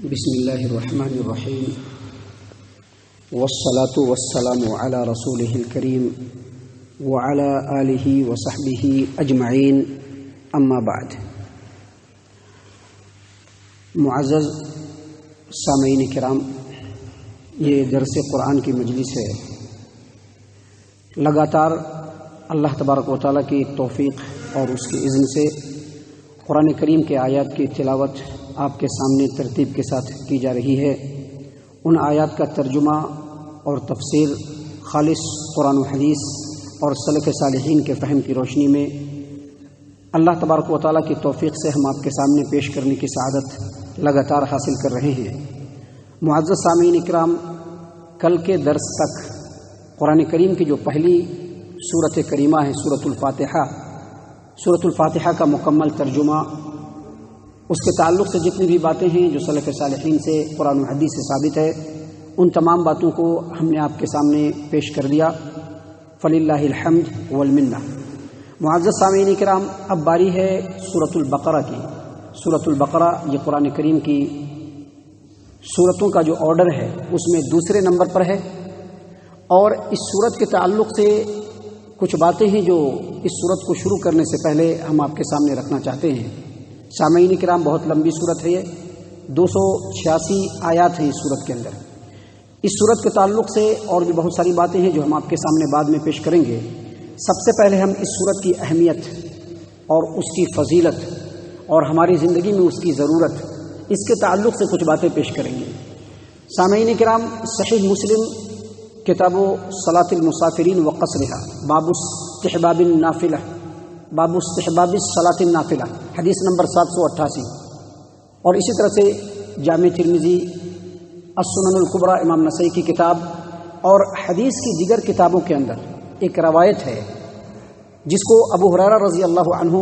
بسم اللہ الرحمن الرحیم والصلاة والسلام علی رسولہ الکریم وعلی آلہ وصحبہ اجمعین اما بعد۔ معزز سامعین کرام، یہ درس قرآن کی مجلس ہے۔ لگاتار اللہ تبارک و تعالیٰ کی توفیق اور اس کی اذن سے قرآن کریم کے آیات کی تلاوت آپ کے سامنے ترتیب کے ساتھ کی جا رہی ہے۔ ان آیات کا ترجمہ اور تفسیر خالص قرآن و حدیث اور سلف صالحین کے فہم کی روشنی میں اللہ تبارک و تعالیٰ کی توفیق سے ہم آپ کے سامنے پیش کرنے کی سعادت لگاتار حاصل کر رہے ہیں۔ معزز سامعین اکرام، کل کے درس تک قرآن کریم کی جو پہلی سورت کریمہ ہے سورۃ الفاتحہ کا مکمل ترجمہ، اس کے تعلق سے جتنی بھی باتیں ہیں جو سلف صالحین سے قرآن و حدیث سے ثابت ہے، ان تمام باتوں کو ہم نے آپ کے سامنے پیش کر دیا۔ فللہ الحمد والمنہ۔ معزز سامعین کرام، اب باری ہے سورۃ البقرہ کی۔ سورۃ البقرہ یہ قرآن کریم کی سورتوں کا جو آرڈر ہے اس میں دوسرے نمبر پر ہے، اور اس سورت کے تعلق سے کچھ باتیں ہیں جو اس سورت کو شروع کرنے سے پہلے ہم آپ کے سامنے رکھنا چاہتے ہیں۔ سامعین کرام، بہت لمبی سورت ہے، یہ 286 آیات ہیں اس سورت کے اندر۔ اس سورت کے تعلق سے اور بھی بہت ساری باتیں ہیں جو ہم آپ کے سامنے بعد میں پیش کریں گے۔ سب سے پہلے ہم اس سورت کی اہمیت اور اس کی فضیلت اور ہماری زندگی میں اس کی ضرورت، اس کے تعلق سے کچھ باتیں پیش کریں گے۔ سامعین کرام، صحیح مسلم کتاب صلاۃ المسافرین وقصرھا، باب استحباب النافلہ، باب استحباب الصلاۃ النافلہ، حدیث نمبر 788، اور اسی طرح سے جامع ترمذی، السنن الکبریٰ امام نسائی کی کتاب، اور حدیث کی دیگر کتابوں کے اندر ایک روایت ہے جس کو ابو ہریرہ رضی اللہ عنہ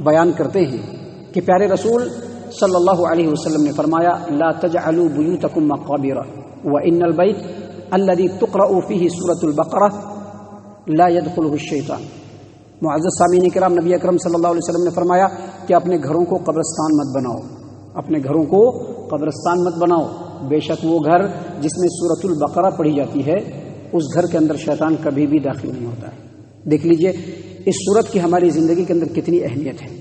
بیان کرتے ہیں کہ پیارے رسول صلی اللہ علیہ وسلم نے فرمایا: لا تجعلوا بیوتکم مقابر وان البیت الذی تقرأ فیہ سورۃ البقرہ لا يدخلہ الشیطان۔ معزز سامعین کرام، نبی اکرم صلی اللہ علیہ وسلم نے فرمایا کہ اپنے گھروں کو قبرستان مت بناؤ، اپنے گھروں کو قبرستان مت بناؤ، بے شک وہ گھر جس میں سورۃ البقرہ پڑھی جاتی ہے اس گھر کے اندر شیطان کبھی بھی داخل نہیں ہوتا ہے۔ دیکھ لیجئے اس سورت کی ہماری زندگی کے اندر کتنی اہمیت ہے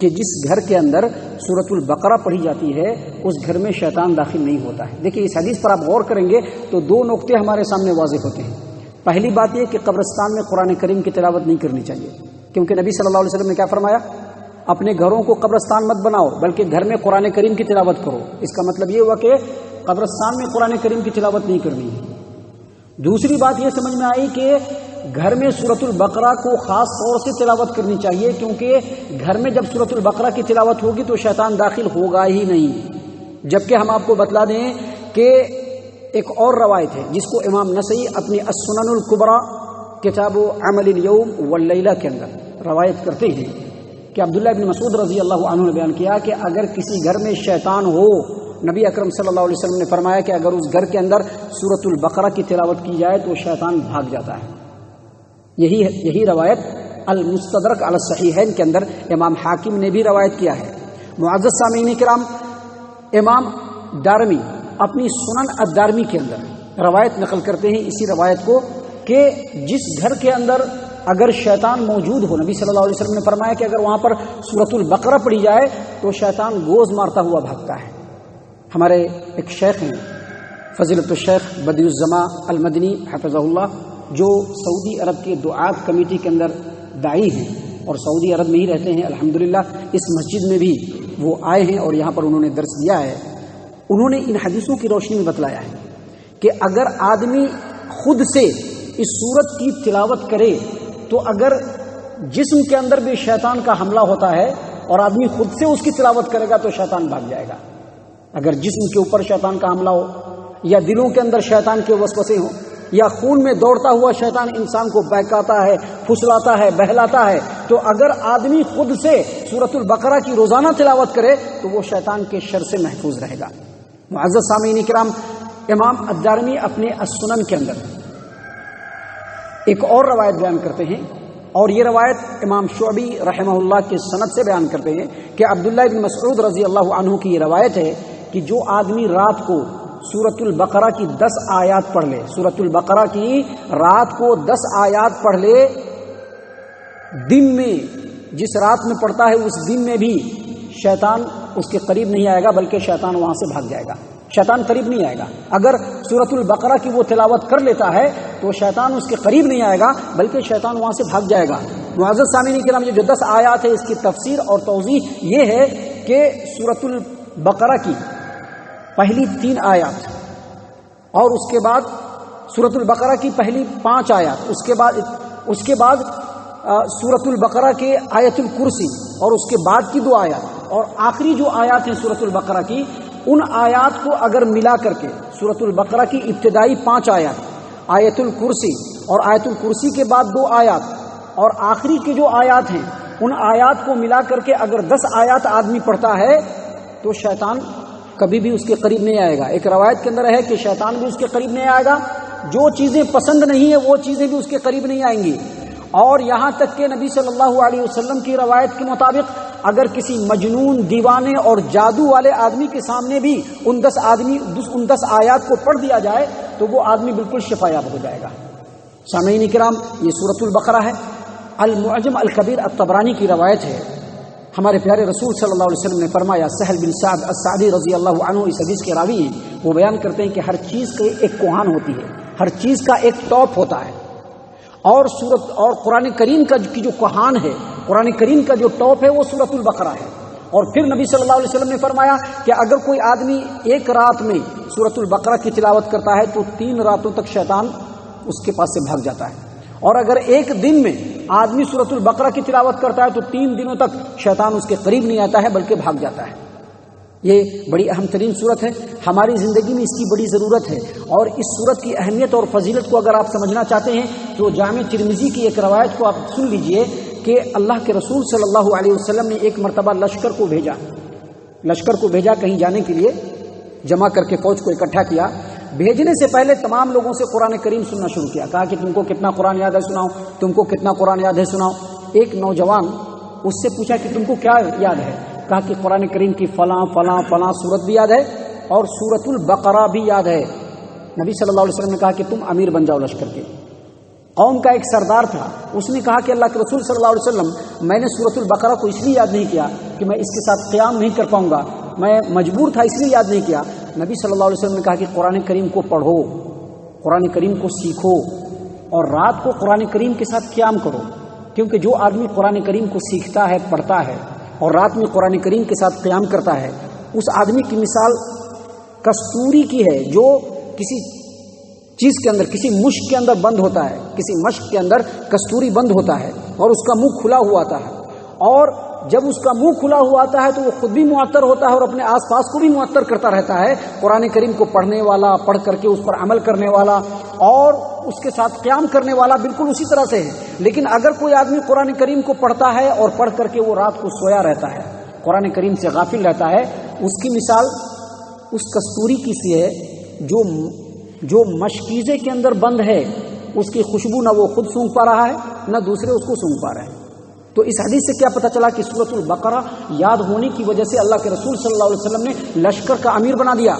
کہ جس گھر کے اندر سورۃ البقرہ پڑھی جاتی ہے اس گھر میں شیطان داخل نہیں ہوتا ہے۔ دیکھیے اس حدیث پر آپ غور کریں گے تو دو نقطے ہمارے سامنے واضح ہوتے ہیں۔ پہلی بات یہ کہ قبرستان میں قرآن کریم کی تلاوت نہیں کرنی چاہیے، کیونکہ نبی صلی اللہ علیہ وسلم نے کیا فرمایا؟ اپنے گھروں کو قبرستان مت بناؤ بلکہ گھر میں قرآن کریم کی تلاوت کرو۔ اس کا مطلب یہ ہوا کہ قبرستان میں قرآن کریم کی تلاوت نہیں کرنی ہے۔ دوسری بات یہ سمجھ میں آئی کہ گھر میں سورۃ البقرہ کو خاص طور سے تلاوت کرنی چاہیے، کیونکہ گھر میں جب سورۃ البقرہ کی تلاوت ہوگی تو شیطان داخل ہوگا ہی نہیں۔ جبکہ ہم آپ کو بتلا دیں کہ ایک اور روایت ہے جس کو امام نسائی اپنی السنن الکبریٰ کتاب عمل الیوم واللیلہ کے اندر روایت کرتے ہیں کہ عبداللہ بن مسعود رضی اللہ عنہ نے بیان کیا کہ اگر کسی گھر میں شیطان ہو، نبی اکرم صلی اللہ علیہ وسلم نے فرمایا کہ اگر اس گھر کے اندر سورۃ البقرہ کی تلاوت کی جائے تو شیطان بھاگ جاتا ہے۔ یہی روایت المستدرک علی الصحیحین کے اندر امام حاکم نے بھی روایت کیا ہے۔ معزز سامعین کرام، امام دارمی اپنی سنن الدارمی کے اندر روایت نقل کرتے ہیں اسی روایت کو کہ جس گھر کے اندر اگر شیطان موجود ہو، نبی صلی اللہ علیہ وسلم نے فرمایا کہ اگر وہاں پر سورۃ البقرہ پڑھی جائے تو شیطان گوز مارتا ہوا بھاگتا ہے۔ ہمارے ایک شیخ ہیں فضیلت الشیخ بدیع الزماں المدنی حفظہ اللہ، جو سعودی عرب کے دعات کمیٹی کے اندر داعی ہیں اور سعودی عرب میں ہی رہتے ہیں الحمدللہ۔ اس مسجد میں بھی وہ آئے ہیں اور یہاں پر انہوں نے درس دیا ہے۔ انہوں نے ان حدیثوں کی روشنی میں بتلایا ہے کہ اگر آدمی خود سے اس سورت کی تلاوت کرے تو اگر جسم کے اندر بھی شیطان کا حملہ ہوتا ہے اور آدمی خود سے اس کی تلاوت کرے گا تو شیطان بھاگ جائے گا۔ اگر جسم کے اوپر شیطان کا حملہ ہو یا دلوں کے اندر شیطان کے وسوسے ہوں یا خون میں دوڑتا ہوا شیطان انسان کو بہکاتا ہے، پھسلاتا ہے، بہلاتا ہے، تو اگر آدمی خود سے سورۃ البقرہ کی روزانہ تلاوت کرے تو وہ شیطان کے شر سے محفوظ رہے گا۔ معزز سامعین کرام، امام الدارمی اپنے السنن کے اندر ایک اور روایت بیان کرتے ہیں، اور یہ روایت امام شعبی رحمہ اللہ کے سند سے بیان کرتے ہیں کہ عبداللہ بن مسعود رضی اللہ عنہ کی یہ روایت ہے کہ جو آدمی رات کو سورۃ البقرہ کی 10 آیات پڑھ لے، سورۃ البقرہ کی رات کو 10 آیات پڑھ لے، دن میں جس رات میں پڑھتا ہے اس دن میں بھی شیطان اس کے قریب نہیں آئے گا، بلکہ شیطان وہاں سے بھاگ جائے گا، شیطان قریب نہیں آئے گا۔ اگر سورۃ البقرہ کی وہ تلاوت کر لیتا ہے تو شیطان اس کے قریب نہیں آئے گا، بلکہ شیطان وہاں سے بھاگ جائے گا۔ معزز سامعین کرام، یہ جو 10 آیات ہے اس کی تفسیر اور توضیح یہ ہے کہ سورۃ البقرہ کی پہلی 3 آیات اور اس کے بعد سورۃ البقرہ کی پہلی 5 آیات، اس کے بعد سورۃ البقرہ کے آیت الکرسی اور اس کے بعد کی 2 آیات اور آخری جو آیات ہیں سورۃ البقرہ کی، ان آیات کو اگر ملا کر کے سورۃ البقرہ کی ابتدائی 5 آیات، آیت الکرسی اور آیت الکرسی کے بعد 2 آیات اور آخری کے جو آیات ہیں ان آیات کو ملا کر کے اگر 10 آیات آدمی پڑھتا ہے تو شیطان کبھی بھی اس کے قریب نہیں آئے گا۔ ایک روایت کے اندر ہے کہ شیطان بھی اس کے قریب نہیں آئے گا، جو چیزیں پسند نہیں ہیں وہ چیزیں بھی اس کے قریب نہیں آئیں گی۔ اور یہاں تک کہ نبی صلی اللہ علیہ وسلم کی روایت کے مطابق اگر کسی مجنون، دیوانے اور جادو والے آدمی کے سامنے بھی ان 10 آیات کو پڑھ دیا جائے تو وہ آدمی بالکل شفا یاب ہو جائے گا۔ سامعین کرام، یہ سورۃ البقرہ ہے۔ المعجم الکبیر الطبرانی کی روایت ہے، ہمارے پیارے رسول صلی اللہ علیہ وسلم نے فرمایا، سہل بن سعد السعدی رضی اللہ عنہ اس حدیث کے راوی ہیں، وہ بیان کرتے ہیں کہ ہر چیز کی ایک کوہان ہوتی ہے، ہر چیز کا ایک ٹاپ ہوتا ہے، اور قرآن کریم کا جو کوہان ہے، قرآن کریم کا جو ٹاپ ہے وہ سورۃ البقرہ ہے۔ اور پھر نبی صلی اللہ علیہ وسلم نے فرمایا کہ اگر کوئی آدمی ایک رات میں سورۃ البقرہ کی تلاوت کرتا ہے تو 3 راتوں تک شیطان اس کے پاس سے بھاگ جاتا ہے، اور اگر ایک دن میں آدمی سورۃ البقرہ کی تلاوت کرتا ہے تو 3 دنوں تک شیطان اس کے قریب نہیں آتا ہے بلکہ بھاگ جاتا ہے۔ یہ بڑی اہم ترین صورت ہے، ہماری زندگی میں اس کی بڑی ضرورت ہے، اور اس صورت کی اہمیت اور فضیلت کو اگر آپ سمجھنا چاہتے ہیں تو جامع ترمذی کی ایک روایت کو آپ سن لیجئے کہ اللہ کے رسول صلی اللہ علیہ وسلم نے ایک مرتبہ لشکر کو بھیجا کہیں جانے کے لیے، جمع کر کے فوج کو اکٹھا کیا۔ بھیجنے سے پہلے تمام لوگوں سے قرآن کریم سننا شروع کیا، کہا کہ تم کو کتنا قرآن یاد ہے سناؤ، تم کو کتنا قرآن یاد ہے سناؤ۔ ایک نوجوان اس سے پوچھا کہ تم کو کیا یاد ہے، کہا کہ قرآن کریم کی فلاں فلاں فلاں سورت بھی یاد ہے اور سورۃ البقرہ بھی یاد ہے۔ نبی صلی اللہ علیہ وسلم نے کہا کہ تم امیر بن جاؤ لشکر کے۔ قوم کا ایک سردار تھا، اس نے کہا کہ اللہ کے رسول صلی اللہ علیہ وسلم، میں نے سورۃ البقرہ کو اس لیے یاد نہیں کیا کہ میں اس کے ساتھ قیام نہیں کر پاؤں گا، میں مجبور تھا اس لیے یاد نہیں کیا۔ نبی صلی اللہ علیہ وسلم نے کہا کہ قرآن کریم کو پڑھو، قرآن کریم کو سیکھو، اور رات کو قرآن کریم کے ساتھ قیام کرو، کیونکہ جو آدمی قرآن کریم کو سیکھتا ہے، پڑھتا ہے اور رات میں قرآن کریم کے ساتھ قیام کرتا ہے، اس آدمی کی مثال کستوری کی ہے جو کسی چیز کے اندر، کسی مشک کے اندر بند ہوتا ہے، کسی مشک کے اندر کستوری بند ہوتا ہے اور اس کا منہ کھلا ہوا آتا ہے، اور جب اس کا منہ کھلا ہوا آتا ہے تو وہ خود بھی معطر ہوتا ہے اور اپنے آس پاس کو بھی معطر کرتا رہتا ہے۔ قرآن کریم کو پڑھنے والا، پڑھ کر کے اس پر عمل کرنے والا اور اس کے ساتھ قیام کرنے والا بالکل اسی طرح سے ہے۔ لیکن اگر کوئی آدمی قرآن کریم کو پڑھتا ہے اور پڑھ کر کے وہ رات کو سویا رہتا ہے، قرآن کریم سے غافل رہتا ہے، اس کی مثال اس کستوری کی سی ہے جو مشکیزے کے اندر بند ہے، اس کی خوشبو نہ وہ خود سونگھ پا رہا ہے نہ دوسرے اس کو سونگھ پا رہے ہیں۔ تو اس حدیث سے کیا پتہ چلا کہ سورۃ البقرہ یاد ہونے کی وجہ سے اللہ کے رسول صلی اللہ علیہ وسلم نے لشکر کا امیر بنا دیا۔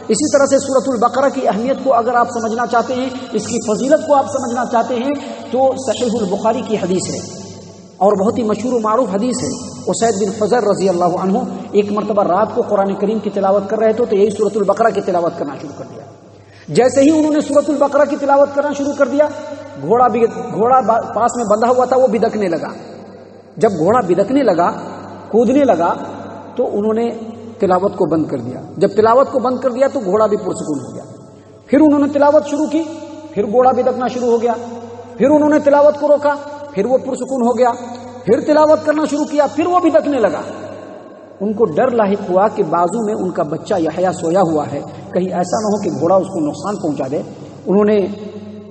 اسی طرح سے سورۃ البقرہ کی اہمیت کو اگر آپ سمجھنا چاہتے ہیں، اس کی فضیلت کو آپ سمجھنا چاہتے ہیں، تو صحیح البخاری کی حدیث ہے اور بہت ہی مشہور و معروف حدیث ہے۔ اسید بن حضر رضی اللہ عنہ ایک مرتبہ رات کو قرآن کریم کی تلاوت کر رہے تھے تو یہی سورۃ البقرہ کی تلاوت کرنا شروع کر دیا۔ جیسے ہی انہوں نے سورۃ البقرہ کی تلاوت کرنا شروع کر دیا، گھوڑا پاس میں بندھا ہوا تھا، وہ بدکنے لگا۔ جب گھوڑا بدکنے لگا، کودنے لگا، تو انہوں نے تلاوت کو بند کر دیا۔ جب تلاوت کو بند کر دیا تو گھوڑا بھی پرسکون ہو گیا۔ پھر انہوں نے تلاوت شروع کی، پھر گھوڑا بدکنا شروع ہو گیا۔ پھر انہوں نے تلاوت کو روکا، پھر وہ پرسکون ہو گیا۔ پھر تلاوت کرنا شروع کیا، پھر وہ بدکنے لگا۔ ان کو ڈر لاحق ہوا کہ بازو میں ان کا بچہ یحییٰ سویا ہوا ہے، کہیں ایسا نہ ہو کہ گھوڑا اس کو نقصان پہنچا دے۔ انہوں نے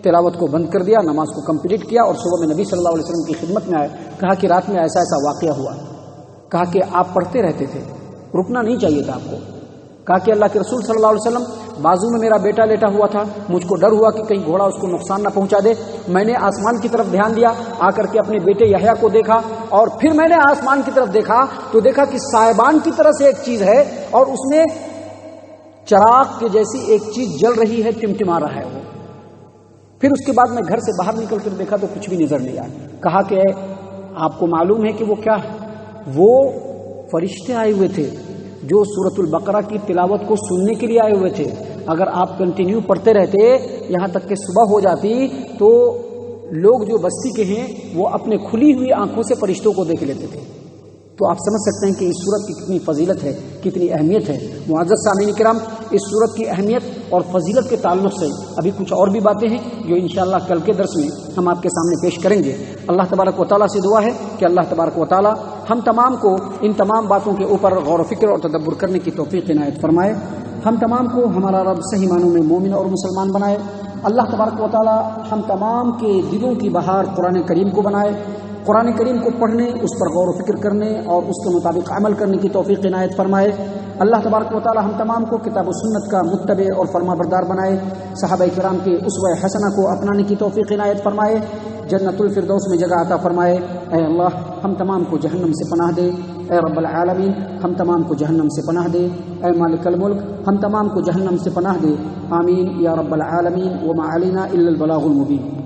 تلاوت کو بند کر دیا، نماز کو کمپلیٹ کیا اور صبح میں نبی صلی اللہ علیہ وسلم کی خدمت میں آئے۔ کہا کہ رات میں ایسا ایسا واقعہ ہوا۔ کہا کہ آپ پڑھتے رہتے تھے، رکنا نہیں چاہیے تھا آپ کو۔ کہا کہ اللہ کے رسول صلی اللہ علیہ وسلم، بازو میں میرا بیٹا لیٹا ہوا تھا، مجھ کو ڈر ہوا کہ کہیں گھوڑا اس کو نقصان نہ پہنچا دے۔ میں نے آسمان کی طرف دھیان دیا، آ کر کے اپنے بیٹے یحییٰ کو دیکھا، اور پھر میں نے آسمان کی طرف دیکھا تو دیکھا کہ سائبان کی طرح سے ایک چیز ہے اور اس میں چراغ کے جیسی ایک چیز جل رہی ہے، ٹمٹما رہا ہے وہ. پھر اس کے بعد میں گھر سے باہر نکل کر دیکھا تو کچھ بھی نظر نہیں آیا. کہا کہ آپ کو معلوم ہے کہ وہ کیا ہے؟ وہ فرشتے آئے ہوئے تھے جو سورۃ البقرہ کی تلاوت کو سننے کے لیے آئے ہوئے تھے. اگر آپ کنٹینیو پڑھتے رہتے یہاں تک کہ صبح ہو جاتی تو لوگ جو بستی کے ہیں وہ اپنے کھلی ہوئی آنکھوں سے فرشتوں کو دیکھ لیتے تھے. تو آپ سمجھ سکتے ہیں کہ اس سورت کی کتنی فضیلت ہے، کتنی اہمیت ہے. معزز سامعین کرام، اس سورت کی اہمیت اور فضیلت کے تعلق سے ابھی کچھ اور بھی باتیں ہیں جو انشاءاللہ کل کے درس میں ہم آپ کے سامنے پیش کریں گے. اللہ تبارک و تعالیٰ سے دعا ہے کہ اللہ تبارک و تعالیٰ ہم تمام کو ان تمام باتوں کے اوپر غور و فکر اور تدبر کرنے کی توفیق عنایت فرمائے. ہم تمام کو ہمارا رب صحیح معنوں میں مومن اور مسلمان بنائے. اللہ تبارک و تعالیٰ ہم تمام کے دلوں کی بہار قرآن کریم کو بنائے. قرآن کریم کو پڑھنے، اس پر غور و فکر کرنے اور اس کے مطابق عمل کرنے کی توفیق عنایت فرمائے. اللہ تبارک و تعالی ہم تمام کو کتاب و سنت کا متبع اور فرما بردار بنائے. صحابہ کرام کے اسوہ حسنہ کو اپنانے کی توفیق عنایت فرمائے. جنت الفردوس میں جگہ عطا فرمائے. اے اللہ ہم تمام کو جہنم سے پناہ دے. اے رب العالمین ہم تمام کو جہنم سے پناہ دے. اے مالک الملک ہم تمام کو جہنم سے پناہ دے. آمین یا رب العالمین. وما علینا الا البلاغ المبین.